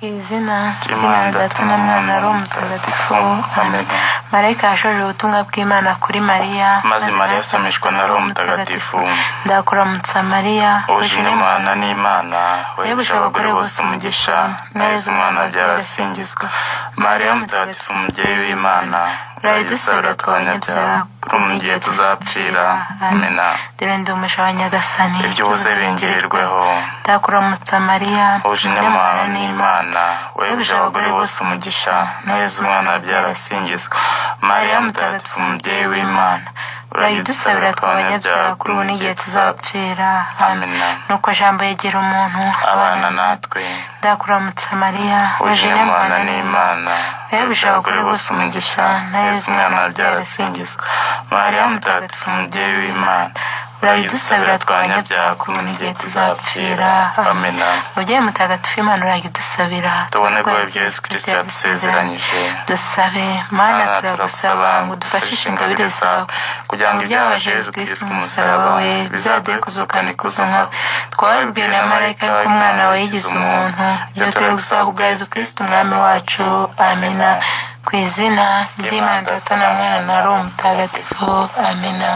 Izina ry'Imana Data na Mwana Roho Mutagatifu. Amen. Marayika yashoje ubutumwa bw'Imana kuri Mariya, maze Mariya asamishwa na Roho Mutagatifu. Ndakuramutsa Mariya, uje n'Imana n'Imana, wahebuje abagore bose umugisha, na Yezu umwana wabyara arasingizwa. Mariya Mutagatifu umubyeyi w'Imana, urayidusabira tw'abanyabyaha kuri ubu n'igihe tuzapfira. Amen. Dore ndi umuja wa Nyagasani, ibyo uvuze bingirirweho. Ndakuramutsa Mariya, uje n'Imana n'Imana, wahebuje abagore bose umugisha, na Yezu umwana wabyara arasingizwa. Mariya Mutagatifu umubyeyi w'Imana, urayidusabira tw'abanyabyaha kuri ubu n'igihe tuzapfira. Amen. Nuko Jambo yegera umuntu abana natwe. Ndakuramutsa Mariya, uje n'Imana n'Imana, wahebuje abagore bose umugisha, na Yezu umwana wabyara arasingizwa. Mariya Mutagatifu umubyeyi w'Imana, urayidusabira tw'abanyabyaha kuri ubu n'igihe tuzapfira. Amen. Mubyeyi mutagatifu Imana urayidusabira, tubone ko ibyo Yesu Kristo yadusezeranyije. Dusabe. Mana turagusaba ngo udufashishe ingabire zawe, kugira ngo ibyabaje Yesu Kristo ku musaraba we bizaduhe kuzukana ikuzo nkawe. Twabibwiwe na marayika yuko umwana wawe yigize umuntu, ibyo turi gusaba kubwa Yesu Kristo umwami wacu. Amina. Ku izina ry'Imana Data na Mwana na Roho Mutagatifu. Amina.